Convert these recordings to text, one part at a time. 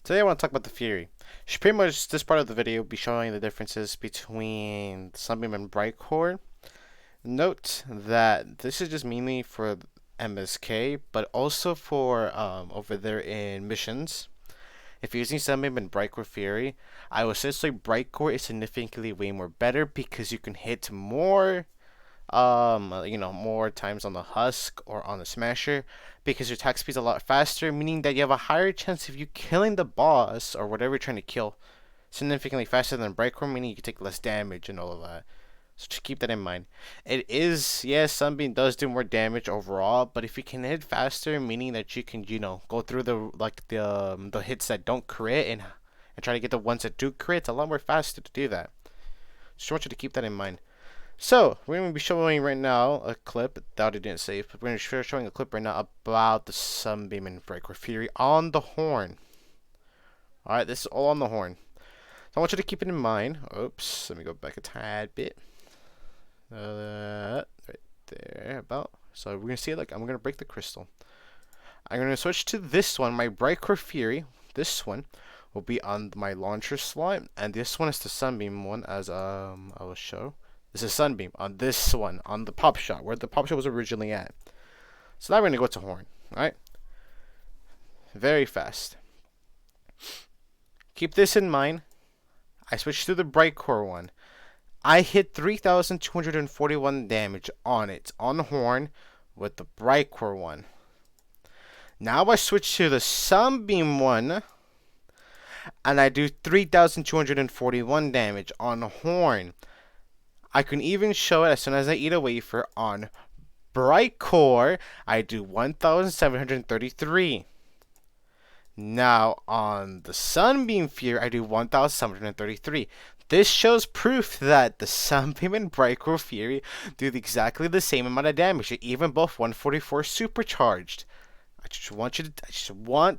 Today I want to talk about the Fury. Pretty much this part of the video will be showing the differences between Sunbeam and Bright Core. Note that this is just mainly for MSK, but also for over there in missions. If you're using Sunbeam and Bright Core Fury, I would say Bright Core is significantly way more better because you can hit more more times on the husk or on the smasher because your attack speed's a lot faster, meaning that you have a higher chance of you killing the boss or whatever you're trying to kill significantly faster than Breakcore, meaning you can take less damage and all of that. So just keep that in mind. It is, yes, Sunbeam does do more damage overall, but if you can hit faster, meaning that you can, go through the hits that don't crit and try to get the ones that do crit, it's a lot more faster to do that. Just want you to keep that in mind. So, we're going to be showing right now a clip that I didn't save, but we're going to be showing a clip right now about the Sunbeam and Breakcore Fury on the horn. Alright, this is all on the horn. So I want you to keep it in mind. Oops, let me go back a tad bit. Right there, about. So we're going to see it, I'm going to break the crystal. I'm going to switch to this one, my Breakcore Fury. This one will be on my launcher slot, and this one is the Sunbeam one, as I will show. This is Sunbeam on this one, on the pop shot, where the pop shot was originally at. So now we're going to go to horn, alright? Very fast. Keep this in mind. I switched to the Bright Core one. I hit 3,241 damage on it, on horn, with the Bright Core one. Now I switch to the Sunbeam one, and I do 3,241 damage on horn. I can even show it as soon as I eat a wafer on Bright Core. I do 1,733. Now on the Sunbeam Fury, I do 1,733. This shows proof that the Sunbeam and Bright Core Fury do exactly the same amount of damage, even both 144 supercharged. I just want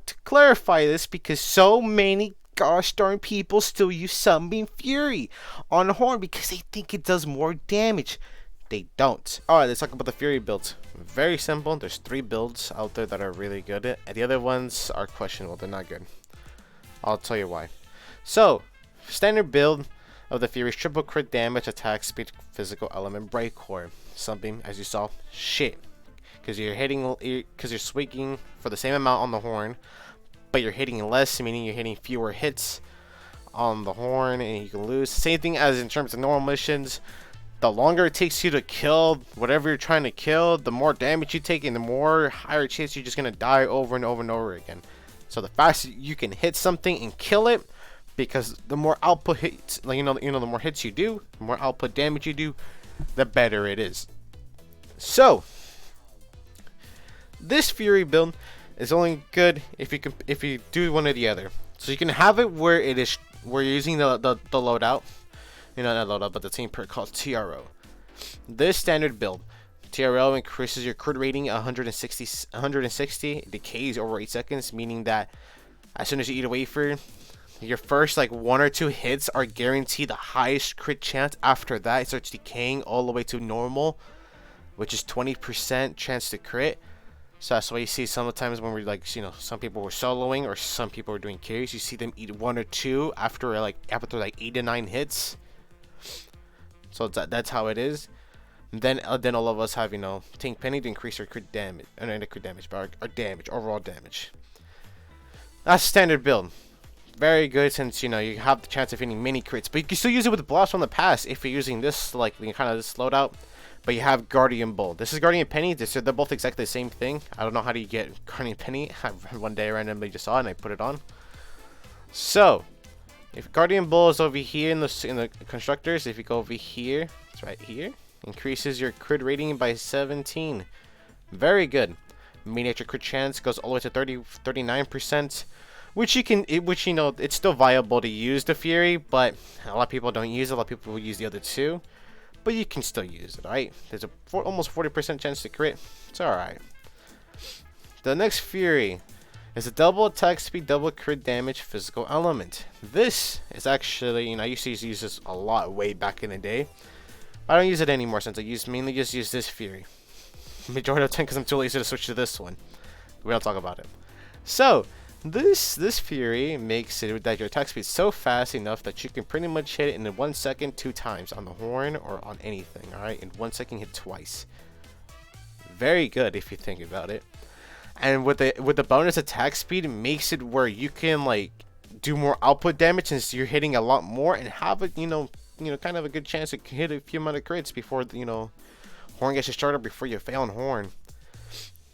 to clarify this because so many gosh darn people still use Sunbeam Fury on horn because they think it does more damage. They don't. Alright, let's talk about the Fury builds. Very simple. There's 3 builds out there that are really good, and the other ones are questionable. They're not good. I'll tell you why. So, standard build of the Fury is triple crit damage, attack speed, physical element, Bright Core. Sunbeam, as you saw, shit. Because you're swinging for the same amount on the horn, but you're hitting less, meaning you're hitting fewer hits on the horn and you can lose. Same thing as in terms of normal missions. The longer it takes you to kill whatever you're trying to kill, the more damage you take and the more higher chance you're just going to die over and over and over again. So the faster you can hit something and kill it, because the more output hits, the more hits you do, the more output damage you do, the better it is. So this Fury build is only good if you do one or the other. So you can have it where you're using the loadout, not loadout, but the team perk called TRO. This standard build, TRO increases your crit rating 160, decays over 8 seconds, meaning that as soon as you eat a wafer, your first 1 or 2 hits are guaranteed the highest crit chance. After that, it starts decaying all the way to normal, which is 20% chance to crit. So that's why you see sometimes when we're some people were soloing or some people were doing carries, you see them eat 1 or 2 after 8 to 9 hits. So that's how it is. And then all of us have Tank Penny to increase our crit damage, not crit damage, but our damage, overall damage. That's standard build. Very good since you have the chance of hitting mini crits, but you can still use it with the blast from the past if you're using this kind of this loadout. But you have Guardian Bull. This is Guardian Penny. They're both exactly the same thing. I don't know how do you get Guardian Penny. One day I randomly just saw it and I put it on. So, if Guardian Bull is over here in the constructors, if you go over here, it's right here, increases your crit rating by 17. Very good. Meaning that your crit chance goes all the way to 39%, which it's still viable to use the Fury, but a lot of people don't use it. A lot of people will use the other two. But you can still use it, right? There's almost 40% chance to crit. It's alright. The next Fury is a double attack speed, double crit damage, physical element. This is actually, I used to use this a lot way back in the day. I don't use it anymore since I mainly just use this Fury. Majority of the time because I'm too lazy to switch to this one. We don't talk about it. So, This Fury makes it that your attack speed is so fast enough that you can pretty much hit it in 1 second 2 times on the horn or on anything. All right, in 1 second hit twice. Very good if you think about it. And with the bonus attack speed, it makes it where you can like do more output damage since you're hitting a lot more and have a kind of a good chance to hit a few amount of crits before horn gets you started before you fail on horn.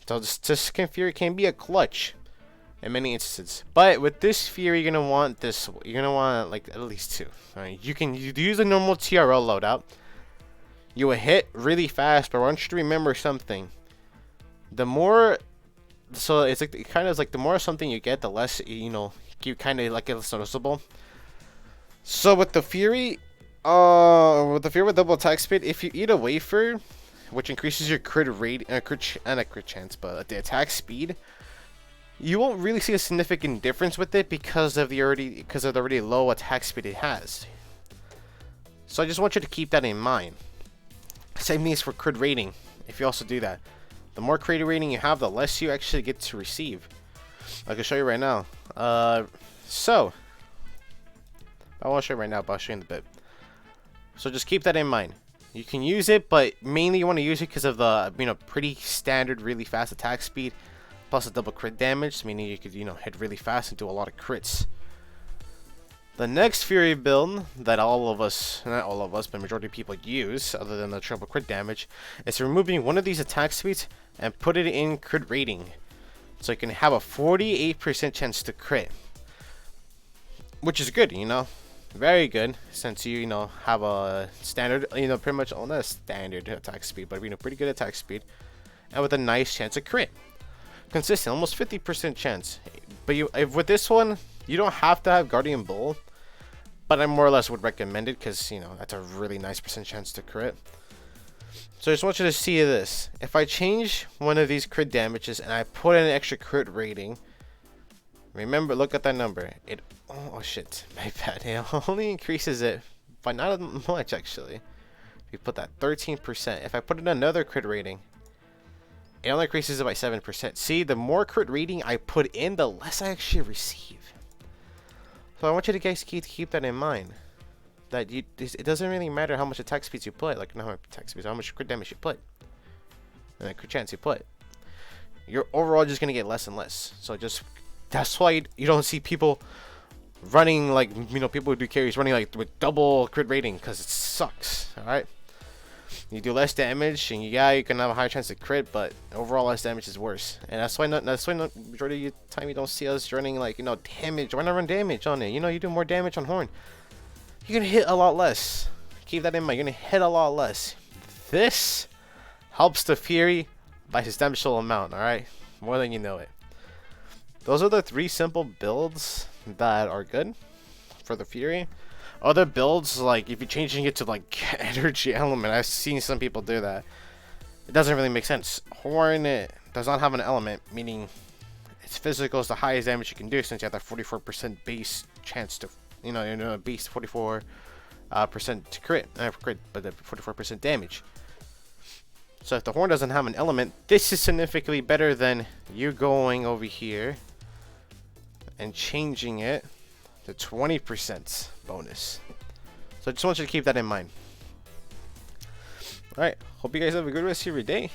So this Fury can be a clutch in many instances. But with this Fury, you're gonna want like at least 2. Alright, you use a normal TRL loadout. You will hit really fast, but I want you to remember something. The more, so it's like kind of like the more something you get, the less you kind of like it's noticeable. So with the Fury, with double attack speed, if you eat a wafer, which increases your crit rate, crit chance, but the attack speed, you won't really see a significant difference with it because of the already low attack speed it has. So I just want you to keep that in mind. Same thing is for crit rating. If you also do that, the more crit rating you have, the less you actually get to receive. I can show you right now. So I won't show you right now, but I'll show you in a bit. So just keep that in mind. You can use it, but mainly you want to use it because of the pretty standard, really fast attack speed, plus a double crit damage, meaning you could hit really fast and do a lot of crits. The next Fury build that not all of us, but majority of people use, other than the triple crit damage, is removing one of these attack speeds and put it in crit rating, so you can have a 48% chance to crit, which is good, very good, since you have a standard, pretty much not a standard attack speed, but pretty good attack speed, and with a nice chance of crit, consistent, almost 50% chance. But with this one, you don't have to have Guardian Bull, but I more or less would recommend it because that's a really nice percent chance to crit. So I just want you to see this. If I change one of these crit damages and I put in an extra crit rating, remember, look at that number. Oh shit, my bad. It only increases it by not much actually. If you put that 13%, if I put in another crit rating, it only increases it by 7%. See, the more crit rating I put in, the less I actually receive. So I want you to guys keep that in mind. That it doesn't really matter how much attack speeds you put, like not how much attack speeds, how much crit damage you put, and the crit chance you put. You're overall just gonna get less and less. So that's why you don't see people running like people who do carries running like with double crit rating, because it sucks. All right. You do less damage, and you can have a higher chance to crit, but overall less damage is worse. And that's why majority of the time you don't see us running like damage. Why not run damage on it? You do more damage on horn. You're gonna hit a lot less. Keep that in mind. You're gonna hit a lot less. This helps the Fury by a substantial amount. All right, more than you know it. Those are the 3 simple builds that are good for the Fury. Other builds, like if you're changing it to like energy element, I've seen some people do that. It doesn't really make sense. Horn does not have an element, meaning its physical is the highest damage you can do, since you have that 44% base chance to, base 44% to crit, but the 44% damage. So if the horn doesn't have an element, this is significantly better than you going over here and changing it to 20% bonus. So I just want you to keep that in mind. Alright, hope you guys have a good rest of your day.